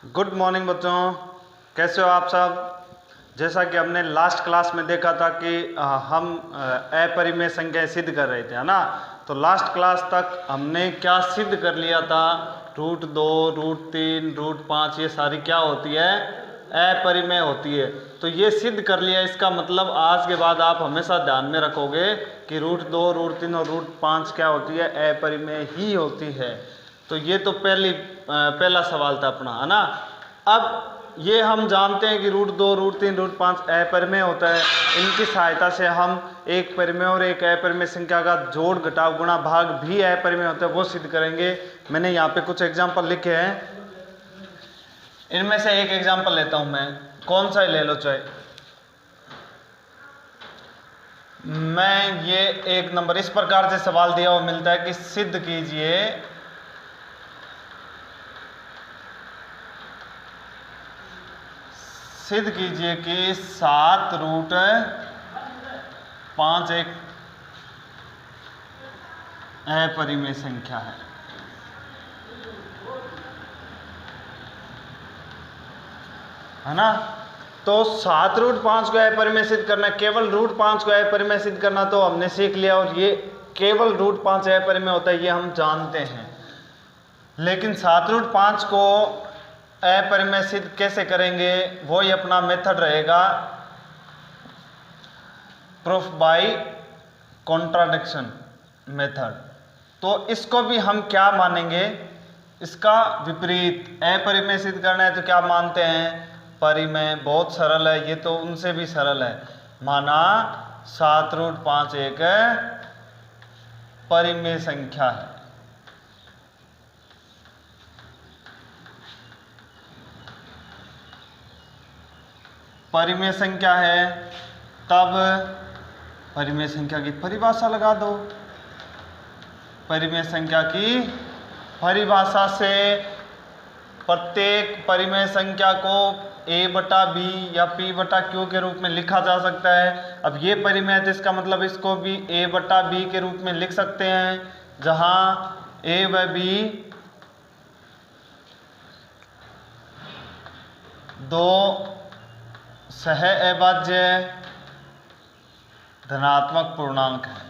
Good morning बच्चों, कैसे हो आप सब। जैसा कि हमने लास्ट क्लास में देखा था कि हम अपरिमेय संख्याएं सिद्ध कर रहे थे, है ना। तो लास्ट क्लास तक हमने क्या सिद्ध कर लिया था, √2, √3, √5 ये सारी क्या होती है, अपरिमेय होती है। तो ये सिद्ध कर लिया, इसका मतलब आज के बाद आप हमेशा ध्यान में रखोगे कि √2, √3 और √5 क्या होती है, अपरिमेय ही होती है। तो ये तो पहला सवाल था अपना, है ना। अब ये हम जानते हैं कि √2, √3, √5 अपरिमेय होता है। इनकी सहायता से हम एक परिमेय और एक अपरिमेय संख्या का जोड़, घटाव, गुणा, भाग भी अपरिमेय होता है, वो सिद्ध करेंगे। मैंने यहाँ पे कुछ एग्जाम्पल लिखे हैं, इनमें से एक एग्जाम्पल लेता हूं मैं, कौन सा ही ले लो चाहे। मैं ये 1 नंबर इस प्रकार से सवाल दिया हुआ मिलता है कि सिद्ध कीजिए कि 7√5 एक अपरिमेय संख्या है ना। तो 7√5 को अपरिमेय सिद्ध करना, केवल √5 को अपरिमेय सिद्ध करना तो हमने सीख लिया, और ये केवल √5 अपरिमेय होता है ये हम जानते हैं। लेकिन 7√5 को अपरिमेय सिद्ध कैसे करेंगे, वो ही अपना मेथड रहेगा, प्रूफ बाय कॉन्ट्राडिक्शन मेथड। तो इसको भी हम क्या मानेंगे, इसका विपरीत। अपरिमेय सिद्ध करना है तो क्या मानते हैं, परिमेय। बहुत सरल है ये, तो उनसे भी सरल है। माना 7√5 एक परिमेय संख्या है। परिमेय संख्या है, तब परिमेय संख्या की परिभाषा लगा दो। परिमेय संख्या की परिभाषा से प्रत्येक परिमेय संख्या को a/b या p/q के रूप में लिखा जा सकता है। अब ये परिमेय है तो इसका मतलब इसको भी a/b के रूप में लिख सकते हैं, जहां a व b दो सह अभाज्य धनात्मक पूर्णांक है।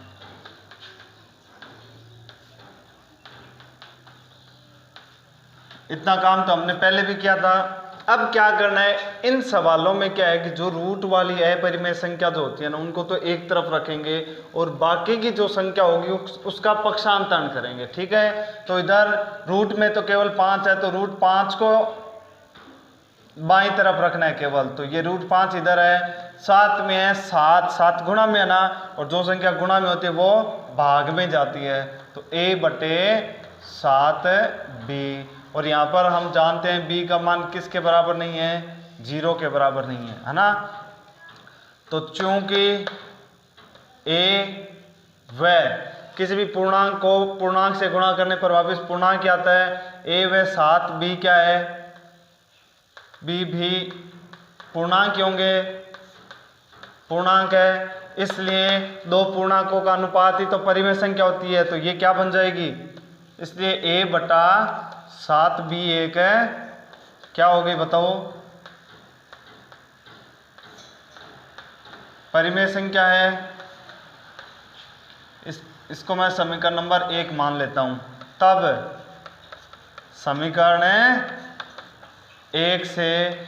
इतना काम तो हमने पहले भी किया था। अब क्या करना है, इन सवालों में क्या है कि जो रूट वाली अपरिमेय संख्या जो होती है ना, उनको तो एक तरफ रखेंगे और बाकी की जो संख्या होगी उसका पक्षांतरण करेंगे, ठीक है। तो इधर रूट में तो केवल 5 है, तो √5 को बाईं तरफ रखना है केवल। तो ये √5 इधर है, 7 में है, 7 गुणा में है ना, और जो संख्या गुणा में होती है वो भाग में जाती है। तो a/7b, और यहाँ पर हम जानते हैं b का मान किसके बराबर नहीं है, 0 के बराबर नहीं है ना। तो चूंकि a व किसी भी पूर्णांक को पूर्णांक से गुणा करने पर वापस पूर्णांक क्या आता है, a व 7b क्या है, b भी पूर्णांक होंगे, पूर्णांक है, इसलिए दो पूर्णांकों का अनुपात ही तो परिमेय संख्या होती है। तो ये क्या बन जाएगी, इसलिए a/7b एक क्या हो गई बताओ, परिमेय संख्या है। इसको मैं समीकरण नंबर 1 मान लेता हूं। तब समीकरण 1 से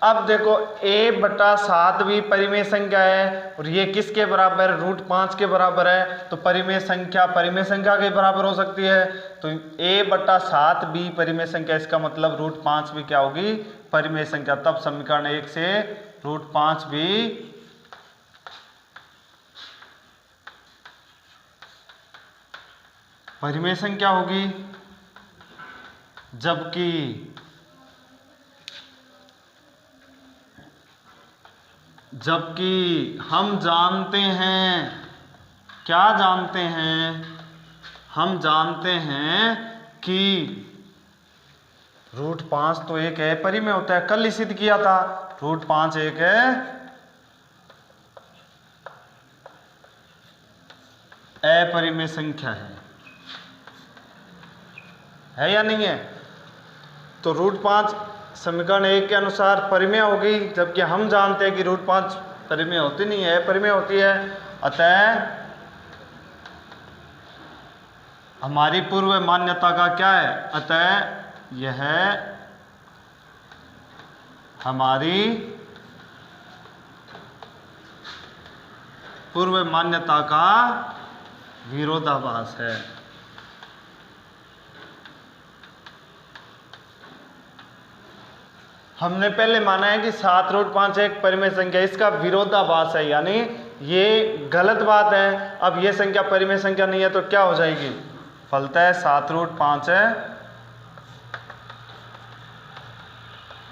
अब देखो a/7 भी परिमेय संख्या है, और ये किसके बराबर है, √5 के बराबर है। तो परिमेय संख्या के बराबर हो सकती है। तो a/7 भी परिमेय संख्या, इसका मतलब √5 भी क्या होगी, परिमेय संख्या। तब समीकरण 1 से √5 भी परिमेय संख्या होगी। जबकि हम जानते हैं, क्या जानते हैं, हम जानते हैं कि √5 तो एक अपरिमेय होता है, कल ही सिद्ध किया था। √5 एक अपरिमेय संख्या है या नहीं है। तो √5 समीकरण 1 के अनुसार परिमेय होगी, जबकि हम जानते हैं कि √5 परिमेय होती नहीं है, परिमेय होती है। अतः हमारी पूर्व मान्यता का क्या है? अतः यह हमारी पूर्व मान्यता का विरोधाभास है। हमने पहले माना है कि 7√5 एक परिमेय संख्या, इसका विरोधाभास है, यानी ये गलत बात है। अब ये संख्या परिमेय संख्या नहीं है तो क्या हो जाएगी? फलतः 7√5 है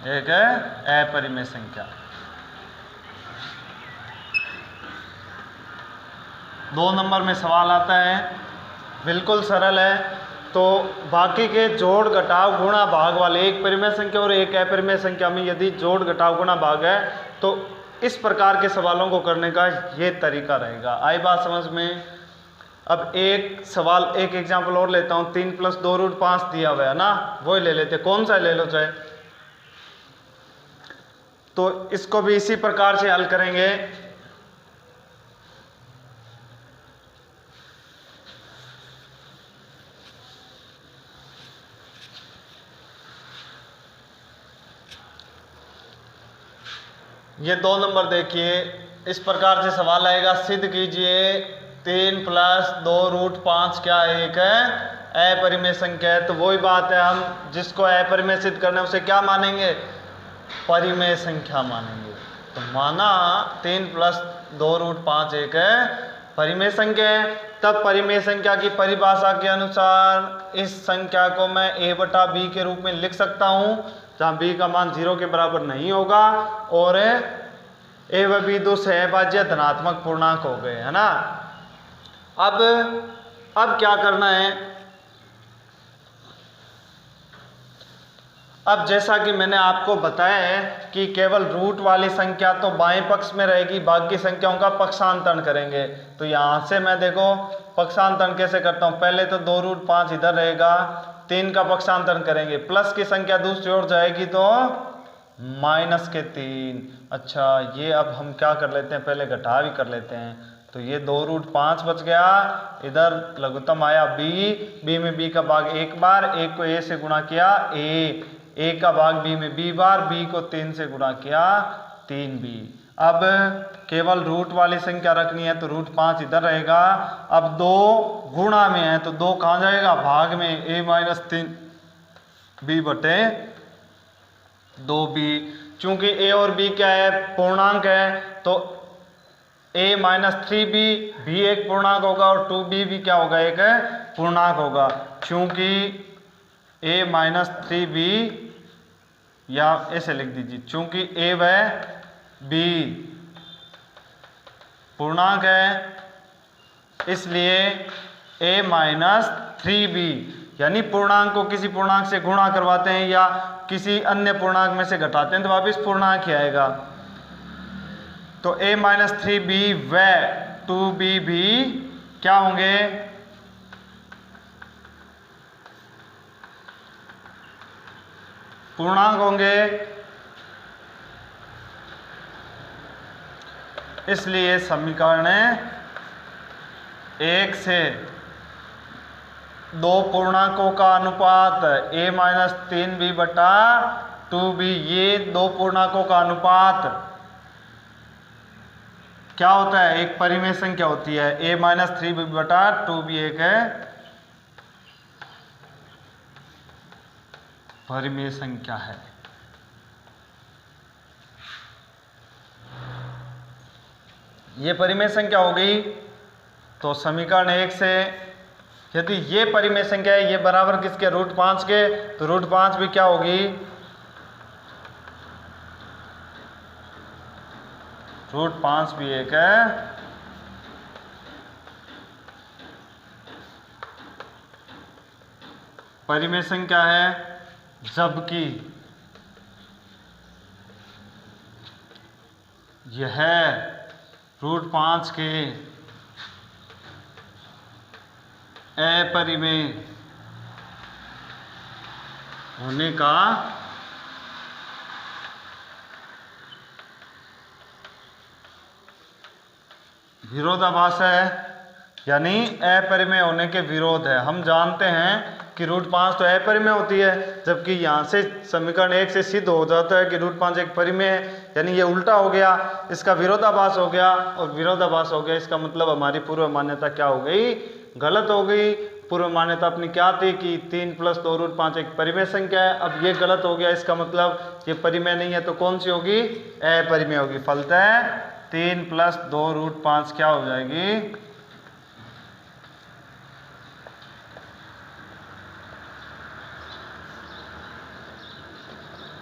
एक अपरिमेय संख्या। 2 नंबर में सवाल आता है, बिल्कुल सरल है। तो बाकी के जोड़ घटाव गुणा भाग वाले एक परिमेय संख्या और एक अपरिमेय संख्या में यदि जोड़ घटाव गुणा भाग है तो इस प्रकार के सवालों को करने का ये तरीका रहेगा। आई बात समझ में? अब एक सवाल, एक एग्जांपल और लेता हूँ। 3 + 2√5 दिया हुआ है ना, वही ले लेते, कौन सा ले लो चाहे। तो इसको भी इसी प्रकार से हल करेंगे। ये 2 नंबर देखिए, इस प्रकार से सवाल आएगा, सिद्ध कीजिए 3 + 2√5 क्या है? एक है अपरिमेय संख्या है। तो वही बात है, हम जिसको अपरिमेय सिद्ध करना है उसे क्या मानेंगे? परिमेय संख्या मानेंगे। तो माना 3 + 2√5 एक है परिमेय संख्या है। तब परिमेय संख्या की परिभाषा के अनुसार इस संख्या को मैं a/b के रूप में लिख सकता हूँ, जहाँ b का मान 0 के बराबर नहीं होगा और a व b दो सहभाज्य धनात्मक पूर्णांक हो गए, है ना। अब क्या करना है? अब जैसा कि मैंने आपको बताया है कि केवल रूट वाली संख्या तो बाएं पक्ष में रहेगी, बाकी संख्याओं का पक्षांतरण करेंगे। तो यहाँ से मैं देखो पक्षांतरण कैसे करता हूँ। पहले तो 2√5 इधर रहेगा, 3 का पक्षांतरण करेंगे, प्लस की संख्या दूसरी ओर जाएगी तो -3। अच्छा, ये अब हम क्या कर लेते हैं, पहले घटा भी कर लेते हैं। तो ये 2√5 बच गया, इधर लघुत्तम आया b में b का भाग एक बार, एक को a से गुणा किया a का भाग b में b बार, b को 3 से गुणा किया 3b। अब केवल रूट वाली संख्या रखनी है तो √5 इधर रहेगा। अब 2 गुणा में है तो 2 कहाँ जाएगा? भाग में, a-3b बटे 2b। चूंकि a और b क्या है? पूर्णांक है, तो a-3b भी एक पूर्णांक होगा और 2b भी क्या होगा? एक पूर्णांक होगा। चूंकि a-3b, या ऐसे लिख दीजिए, चूंकि a व b पूर्णांक है इसलिए a-3b, यानी पूर्णांक को किसी पूर्णांक से गुणा करवाते हैं या किसी अन्य पूर्णांक में से घटाते हैं तो वापस पूर्णांक ही आएगा। तो a-3b व 2b भी क्या होंगे? पूर्णांक होंगे। इसलिए समीकरण 1 से 2 पूर्णांकों का अनुपात a-3b बटा 2b, ये 2 पूर्णांकों का अनुपात क्या होता है? एक परिमेय संख्या होती है। a-3b बटा 2b एक है परिमेय संख्या है। ये परिमेय संख्या हो गई। तो समीकरण 1 से यदि ये परिमेय संख्या है, ये बराबर किसके? √5 के, तो √5 भी क्या होगी? √5 भी एक है परिमेय संख्या है, जबकि यह √5 के अपरिमेय होने का विरोधाभास है, यानी अपरिमेय होने के विरोध है। हम जानते हैं कि √5 तो अपरिमेय होती है, जबकि यहाँ से समीकरण 1 से सिद्ध हो जाता है कि √5 एक परिमेय है, यानी ये उल्टा हो गया, इसका विरोधाभास हो गया, और विरोधाभास हो गया इसका मतलब हमारी पूर्व मान्यता क्या हो गई, गलत हो गई। पूर्व मान्यता अपनी क्या थी कि 3 + 2 √5 एक परिमेय संख्या है, अब ये गलत हो गया, इसका मतलब ये परिमेय नहीं है, तो कौन सी होगी, अपरिमेय होगी। फलतः 3 + 2 √5 क्या हो जाएगी,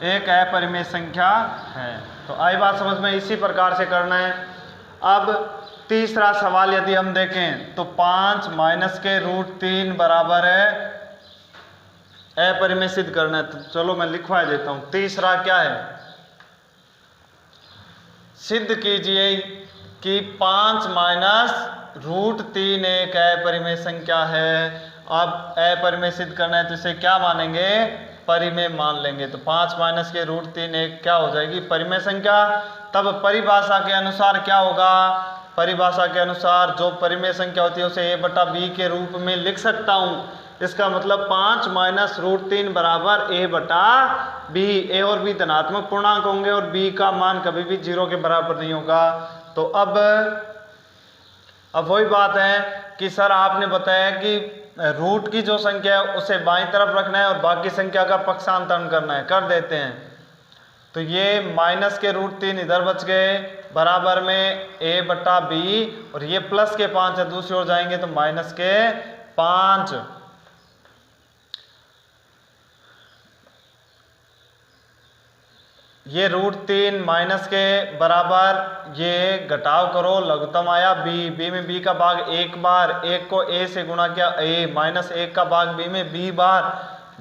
एक अपरिमेय संख्या है। तो आई बात समझ में, इसी प्रकार से करना है। अब तीसरा सवाल यदि हम देखें तो 5 - के √3 बराबर है अपरिमेय सिद्ध करना है। तो चलो मैं लिखवा देता हूं। तीसरा क्या है, सिद्ध कीजिए कि 5 - √3 एक अपरिमेय संख्या है। अब अपरिमेय सिद्ध करना है तो इसे क्या मानेंगे, परिमेय मान लेंगे। तो 5 - के √3 एक क्या हो जाएगी, परिमेय संख्या। तब परिभाषा के अनुसार क्या होगा, परिभाषा के अनुसार जो परिमेय संख्या होती है उसे a/b के रूप में लिख सकता हूं। इसका मतलब 5 - √3 बराबर a/b। a और b धनात्मक पूर्णांक होंगे और b का मान कभी भी 0 के बराबर नहीं होगा। तो अब वही बात है कि सर आपने बताया कि रूट की जो संख्या है उसे बाईं तरफ रखना है और बाकी संख्या का पक्षांतरण करना है, कर देते हैं। तो ये - के √3 इधर बच गए, बराबर में a/b, और ये +5 है, दूसरी ओर जाएंगे तो -5। ये √3 - के बराबर, ये घटाव करो, लघुत्तम आया b में b का भाग एक बार, 1 को a से गुणा किया a, -1 का भाग b में b बार,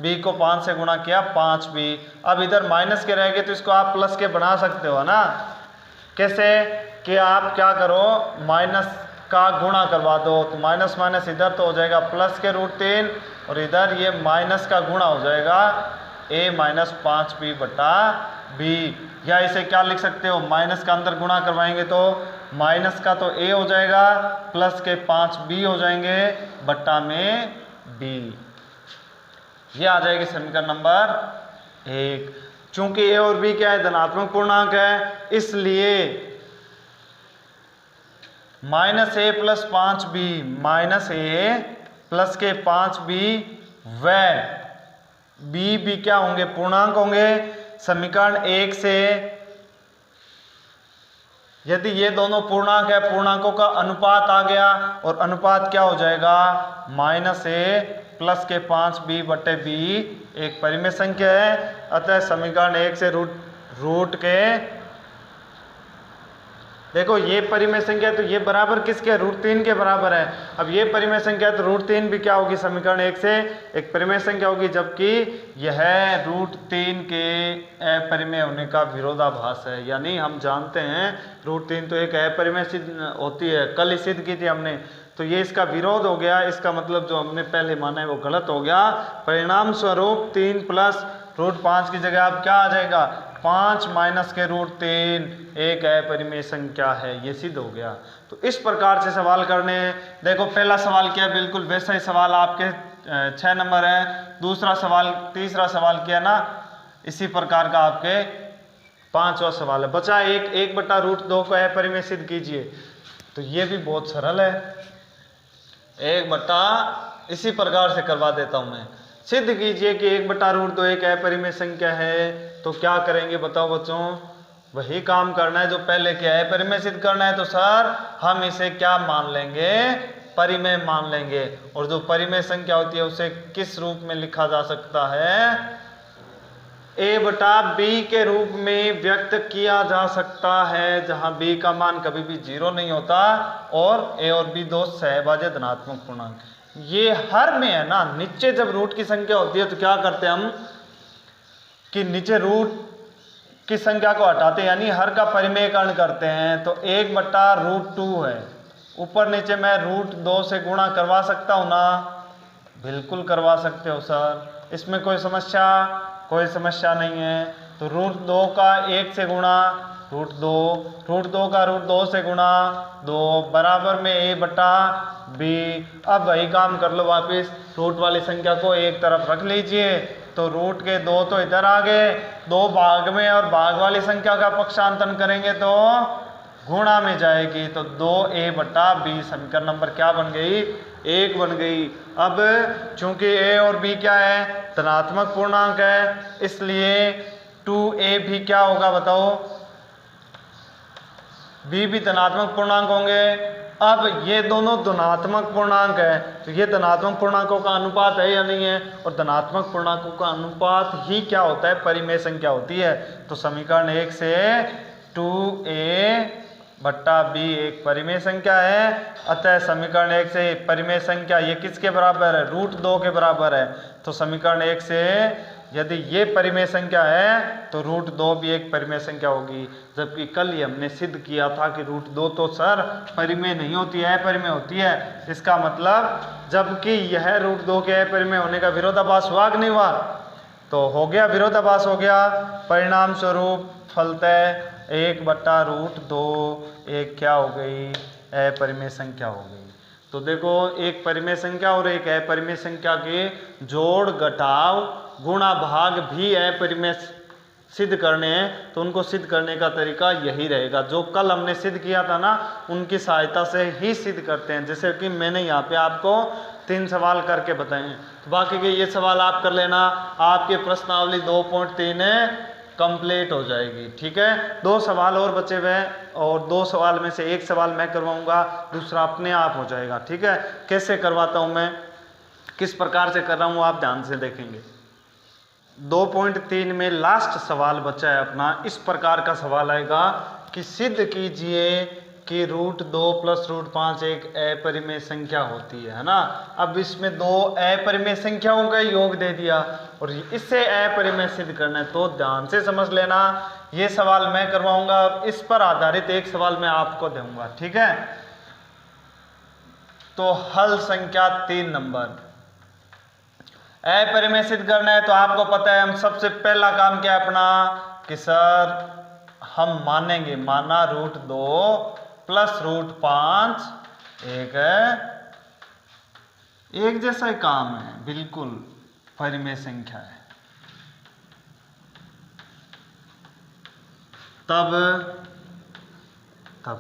b को 5 से गुणा किया 5b। अब इधर माइनस के रह गए तो इसको आप प्लस के बना सकते हो ना। कैसे कि आप क्या करो, माइनस का गुणा करवा दो, तो माइनस माइनस इधर तो हो जाएगा प्लस के √3, और इधर ये माइनस का गुणा हो जाएगा a - 5b/b। या इसे क्या लिख सकते हो, माइनस का अंदर गुणा करवाएंगे तो माइनस का तो a हो जाएगा, प्लस के 5b हो जाएंगे, बट्टा में b। ये आ जाएगी समीकरण नंबर 1। चूंकि a और b क्या है, धनात्मक पूर्णांक है, इसलिए -a + 5b, -a प्लस के 5b व b भी क्या होंगे, पूर्णांक होंगे। समीकरण 1 से यदि ये दोनों पूर्णांक है, पूर्णांकों का अनुपात आ गया, और अनुपात क्या हो जाएगा, -a प्लस के 5b/b एक परिमेय संख्या है। अतः समीकरण 1 से रूट के, देखो ये परिमेय संख्या तो ये बराबर किसके, √3 के बराबर है। अब ये परिमेय संख्या तो √3 भी क्या होगी, समीकरण 1 से एक परिमेय संख्या होगी, जबकि यह √3 के अपरिमेय होने का विरोधाभास है। यानी हम जानते हैं √3 तो एक अपरिमेय सिद्ध होती है, कल ही सिद्ध की थी हमने, तो ये इसका विरोध हो गया। इसका मतलब जो हमने पहले माना है वो गलत हो गया। परिणाम स्वरूप 3 + √5 की जगह अब क्या आ जाएगा, 5 - के √3 एक अपरिमेय संख्या है, ये सिद्ध हो गया। तो इस प्रकार से सवाल करने हैं। देखो पहला सवाल किया, बिल्कुल वैसा ही सवाल आपके 6 नंबर है। दूसरा सवाल, तीसरा सवाल किया ना, इसी प्रकार का आपके 5वां सवाल है। बचा 1/√2 को अपरिमेय सिद्ध कीजिए। तो ये भी बहुत सरल है, 1 इसी प्रकार से करवा देता हूं मैं। सिद्ध कीजिए कि 1/√2 एक अपरिमेय संख्या है। तो क्या करेंगे बताओ बच्चों, वही काम करना है जो पहले किया है, परिमेय सिद्ध करना है। तो सर हम इसे क्या मान लेंगे, परिमेय मान लेंगे। और जो परिमेय संख्या होती है उसे किस रूप में लिखा जा सकता है, a/b के रूप में व्यक्त किया जा सकता है, जहां b का मान कभी भी 0 नहीं होता और a और b दो सहभाज्य धनात्मक पूर्णांक। ये हर में है ना, नीचे जब रूट की संख्या होती है तो क्या करते हैं हम कि नीचे रूट की संख्या को हटाते हैं, यानी हर का परिमेयकरण करते हैं। तो 1/√2 है, ऊपर नीचे मैं √2 से गुणा करवा सकता हूं ना, बिल्कुल करवा सकते हो सर, इसमें कोई समस्या नहीं है। तो √2 का 1 से गुणा रूट दो का रूट 2 से गुणा 2 बराबर में a बटा b। अब वही काम कर लो, वापस रूट वाली संख्या को एक तरफ रख लीजिए, तो रूट के 2 तो इधर आ गए, 2 भाग में, और भाग वाली संख्या का पक्षांतरण करेंगे तो गुणा में जाएगी, तो 2a बटा b समीकरण नंबर क्या बन गई, 1 बन गई। अब चूंकि a और b क्या है, धनात्मक पूर्णांक है, इसलिए 2a भी क्या होगा बताओ, b भी धनात्मक पूर्णांक होंगे। अब ये दोनों धनात्मक पूर्णांक है, तो ये धनात्मक पूर्णांकों का अनुपात है या नहीं है, और धनात्मक पूर्णांकों का अनुपात ही क्या होता है, परिमेय संख्या होती है। तो समीकरण 1 से 2a बट्टा b एक परिमेय संख्या है, अतः समीकरण 1 से परिमेय संख्या ये किसके बराबर है, रूट 2 के बराबर है। तो समीकरण 1 से यदि ये परिमेय संख्या है तो रूट 2 भी एक परिमेय संख्या होगी, जबकि कल ही हमने सिद्ध किया था कि रूट 2 तो सर परिमेय नहीं होती है, अपरिमेय होती है। इसका मतलब जबकि यह रूट 2 के अपरिमेय होने का विरोधाभास हुआ कि नहीं हुआ, तो हो गया, विरोधाभास हो गया, परिणाम स्वरूप फलतः 1 बट्टा रूट 2 एक क्या हो गई, अपरिमेय संख्या हो गई। तो देखो, एक परिमेय संख्या और एक अपरिमेय संख्या के जोड़ घटाव गुणा भाग भी अपरिमेय सिद्ध करने हैं, तो उनको सिद्ध करने का तरीका यही रहेगा जो कल हमने सिद्ध किया था ना, उनकी सहायता से ही सिद्ध करते हैं। जैसे कि मैंने यहाँ पे आपको 3 सवाल करके बताए हैं, तो बाकी के ये सवाल आप कर लेना, आपके प्रश्नावली 2.3 कंप्लीट हो जाएगी। ठीक है, 2 सवाल और बचे हुए हैं, और 2 सवाल में से एक सवाल मैं करवाऊंगा, दूसरा अपने आप हो जाएगा। ठीक है, कैसे करवाता हूं मैं, किस प्रकार से कर रहा हूं, आप ध्यान से देखेंगे। 2.3 में लास्ट सवाल बचा है अपना, इस प्रकार का सवाल आएगा कि सिद्ध कीजिए कि रूट 2 प्लस रूट 5 एक अपरिमेय संख्या होती है ना। अब इसमें 2 अपरिमेय संख्याओं का योग दे दिया और इससे अपरिमेय सिद्ध करना है, तो ध्यान से समझ लेना, ये सवाल मैं करवाऊंगा और इस पर आधारित एक सवाल मैं आपको दूंगा। ठीक है, तो हल संख्या 3 नंबर, अपरिमेय सिद्ध करना है, तो आपको पता है हम सबसे पहला काम क्या है अपना, कि सर हम मानेंगे, माना रूट 2 प्लस रूट 5 एक जैसा ही काम है, बिल्कुल परिमेय संख्या है। तब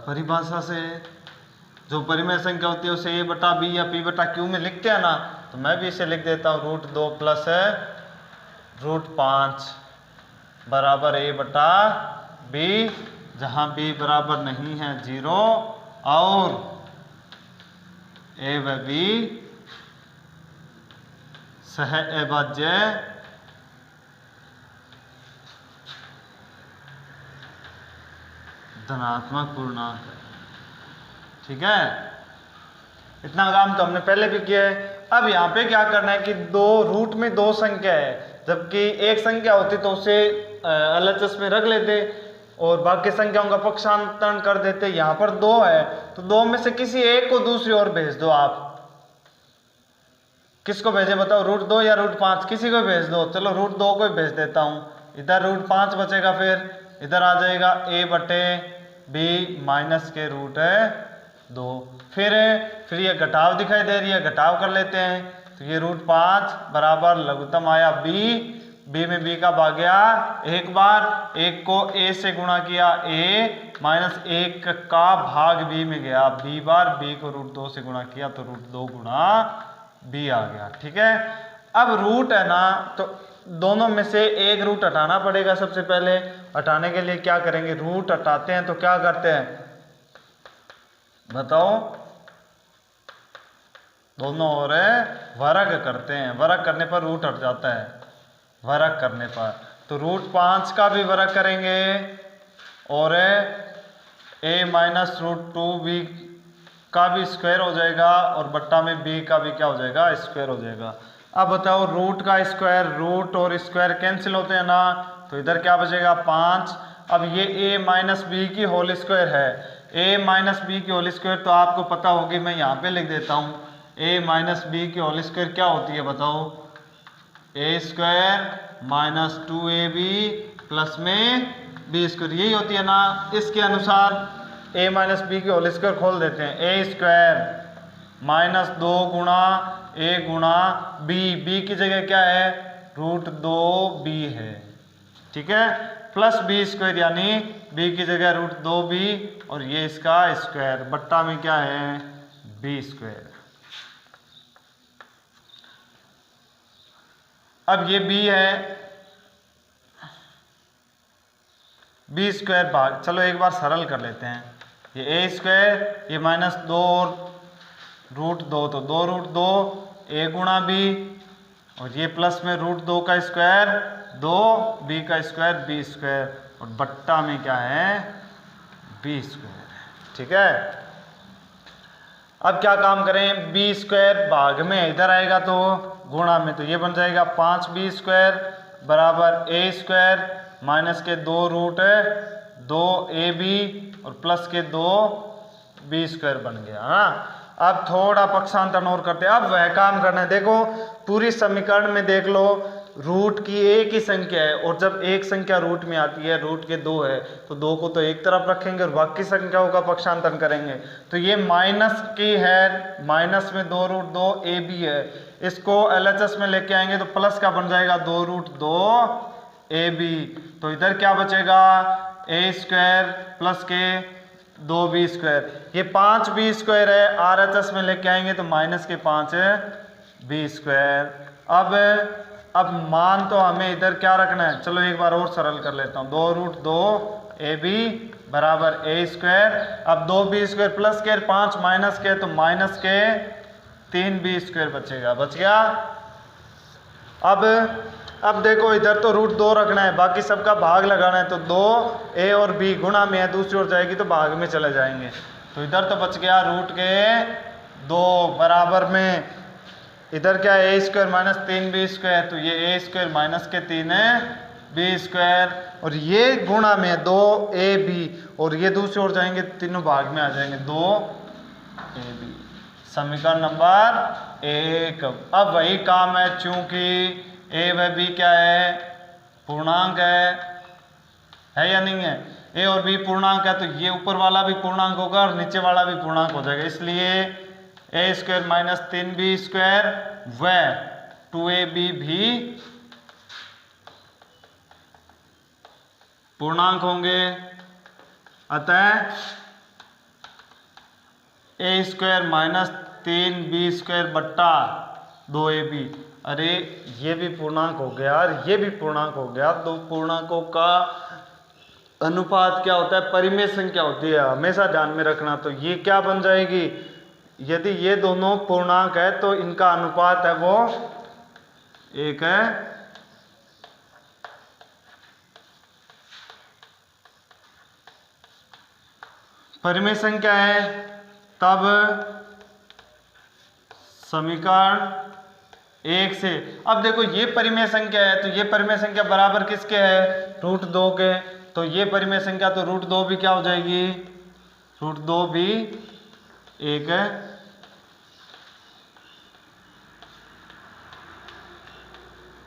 परिभाषा से जो परिमेय संख्या होती है उसे a बटा b या p बटा q में लिखते हैं ना, तो मैं भी इसे लिख देता हूँ, रूट 2 प्लस रूट 5 बराबर a बटा b, जहाँ b बराबर नहीं है 0 और a व b सह अभाज्य धनात्मक पूर्णांक है। ठीक है, इतना काम तो हमने पहले भी किया है। अब यहाँ पे क्या करना है कि रूट में 2 संख्या है, जबकि एक संख्या होती तो उसे LHS में रख लेते और बाकी संख्याओं का पक्षांतरण कर देते। यहाँ पर 2 है, तो 2 में से किसी एक को दूसरी ओर भेज दो। आप किसको भेजे बताओ, रूट 2 या रूट 5, किसी को भेज दो। चलो रूट 2 को ही भेज देता हूँ, इधर रूट 5 बचेगा, फिर इधर आ जाएगा a बटे b माइनस के रूट 2। फिर ये घटाव दिखाई दे रही है, घटाव कर लेते हैं, तो ये रूट 5 बराबर लघुत्तम आया b में b का भाग गया एक बार, 1 को a से गुणा किया a माइनस 1 का भाग b में गया b बार, b को रूट 2 से गुणा किया तो रूट 2 गुणा b आ गया। ठीक है, अब रूट है ना, तो दोनों में से एक रूट हटाना पड़ेगा। सबसे पहले हटाने के लिए क्या करेंगे, रूट हटाते हैं तो क्या करते हैं बताओ, दोनों ओर वर्ग करते हैं, वर्ग करने पर रूट हट जाता है, वर्ग करने पर। तो रूट 5 का भी वर्ग करेंगे और a माइनस रूट 2b का भी स्क्वायर हो जाएगा और बट्टा में b का भी क्या हो जाएगा, स्क्वायर हो जाएगा। अब बताओ, रूट का स्क्वायर, रूट और स्क्वायर कैंसिल होते हैं ना, तो इधर क्या बचेगा 5। अब ये a माइनस बी की होल स्क्वायर है, a माइनस बी की होल स्क्वायर तो आपको पता होगी, मैं यहाँ पे लिख देता हूँ, a माइनस बी की होल स्क्वायर क्या होती है बताओ, a square minus 2ab plus में बी स्क्वायर, यही होती है ना। इसके अनुसार a माइनस बी की होल स्क्वायर खोल देते हैं, ए स्क्वायर माइनस 2 गुणा a गुणा बी की जगह क्या है √2b है, ठीक है, प्लस बी स्क्वायर यानी b की जगह √2b और ये इसका स्क्वायर बट्टा में क्या है b स्क्वायर। अब ये b है, बी स्क्वायर भाग, चलो एक बार सरल कर लेते हैं, ये ए स्क्वायर ये माइनस 2 और √2 तो 2√2 a गुणा बी और ये प्लस में √2 का स्क्वायर 2 b का स्क्वायर b स्क्वायर और बट्टा में क्या है b स्क्वायर, ठीक है। अब क्या काम करें, बी स्क्वायर भाग में इधर आएगा तो गुणा में, तो ये बन जाएगा 5b स्क्वायर बराबर a स्क्वायर माइनस के 2√2ab और प्लस के 2b स्क्वायर बन गया है ना। अब थोड़ा पक्षांतर और करते हैं, अब वह काम करना है, देखो पूरी समीकरण में देख लो रूट की एक ही संख्या है और जब एक संख्या रूट में आती है, रूट के 2 है तो 2 को तो एक तरफ रखेंगे और बाकी संख्याओं का पक्षांतर करेंगे। तो ये माइनस की है, माइनस में 2√2ab है, इसको LHS में लेके आएंगे तो प्लस का बन जाएगा 2√2ab, तो इधर क्या बचेगा a स्क्वायर प्लस के 2b स्क्वायर, ये 5b स्क्वायर है, RHS में लेके आएंगे तो माइनस के 5b स्क्वायर। अब मान तो हमें इधर क्या रखना है, चलो एक बार और सरल कर लेता हूँ, 2√2ab बराबर a स्क्वायर, अब 2b स्क्वायर प्लस के 5 माइनस के तो माइनस के 3b स्क्वायर बचेगा, बच गया। अब देखो इधर तो √2 रखना है, बाकी सबका भाग लगाना है, तो 2a और b गुणा में है, दूसरी ओर जाएगी तो भाग में चले जाएंगे, तो इधर तो बच गया √2 बराबर में इधर क्या है a square minus 3b square, तो ये a स्क्वायर माइनस के 3b स्क्वायर और ये गुणा में 2ab और ये दूसरी ओर जाएंगे तीनों भाग में आ जाएंगे 2ab, समीकरण नंबर 1। अब वही काम है, चूंकि a व b क्या है पूर्णांक है या नहीं है, a और b पूर्णांक है तो ये ऊपर वाला भी पूर्णांक होगा और नीचे वाला भी पूर्णांक हो जाएगा, इसलिए a square minus 3b square व 2ab भी पूर्णांक होंगे, अतः a square minus 3b square बट्टा 2ab, अरे ये भी पूर्णांक हो गया और ये भी पूर्णांक हो गया, दो पूर्णांकों का अनुपात क्या होता है परिमेय संख्या होती है, हमेशा ध्यान में रखना। तो ये क्या बन जाएगी, यदि ये दोनों पूर्णांक है तो इनका अनुपात है वो 1 है, परिमेय संख्या है, तब समीकरण 1 से, अब देखो ये परिमेय संख्या है तो ये परिमेय संख्या बराबर किसके है √2 के, तो ये परिमेय संख्या तो √2 भी क्या हो जाएगी, √2 भी 1 है,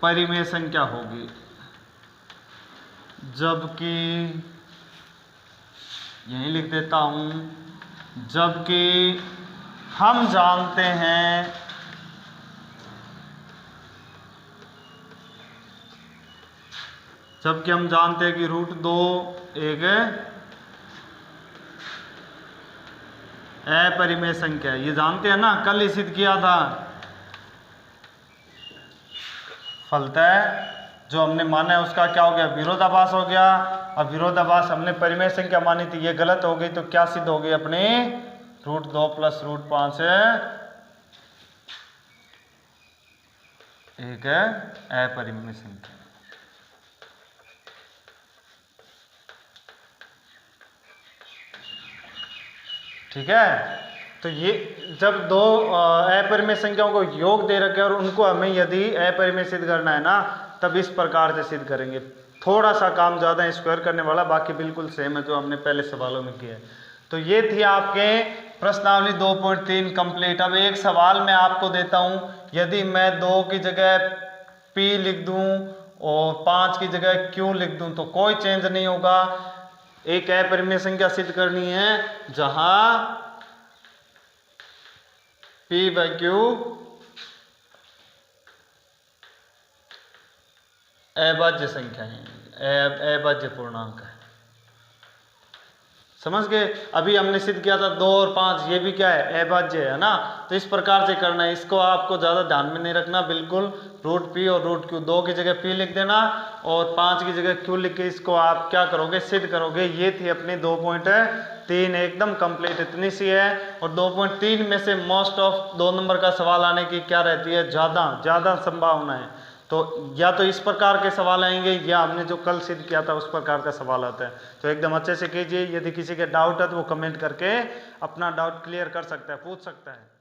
परिमेय संख्या होगी, जबकि यही लिख देता हूं, जबकि हम जानते हैं कि √2 एक अपरिमेय संख्या है, ये जानते हैं ना, कल ही सिद्ध किया था। फलतः जो हमने माना है उसका क्या हो गया विरोधाभास हो गया, अब विरोधाभास हमने परिमेय संख्या मानी थी ये गलत हो गई, तो क्या सिद्ध हो गई अपनी √2 प्लस √5 एक अपरिमेय संख्या। ठीक है, तो ये जब दो अपरिमेय संख्याओं को योग दे रखे और उनको हमें यदि अपरिमेय सिद्ध करना है ना, तब इस प्रकार से सिद्ध करेंगे। थोड़ा सा काम ज़्यादा है स्क्वायर करने वाला, बाकी बिल्कुल सेम है जो हमने पहले सवालों में किया है। तो ये थी आपके प्रश्नावली 2.3 कंप्लीट। अब एक सवाल मैं आपको देता हूँ, यदि मैं 2 की जगह p लिख दूँ और 5 की जगह q लिख दूं तो कोई चेंज नहीं होगा। एक अपरिमेय संख्या सिद्ध करनी है जहां p/q अभाज्य संख्या है, अभाज्य पूर्णांक है। समझ गए? अभी हमने सिद्ध किया था 2 और 5, ये भी क्या है, अभाज्य है ना। तो इस प्रकार से करना है, इसको आपको ज़्यादा ध्यान में नहीं रखना, बिल्कुल √p और √q, 2 की जगह p लिख देना और 5 की जगह q लिख के इसको आप क्या करोगे, सिद्ध करोगे। ये थी अपनी 2.3, एकदम कंप्लीट इतनी सी है। और 2.3 में से मोस्ट ऑफ 2 नंबर का सवाल आने की क्या रहती है, ज़्यादा संभावना है। तो या तो इस प्रकार के सवाल आएंगे या हमने जो कल सिद्ध किया था उस प्रकार का सवाल आता है। तो एकदम अच्छे से कीजिए। यदि किसी के डाउट है तो वो कमेंट करके अपना डाउट क्लियर कर सकता है, पूछ सकता है।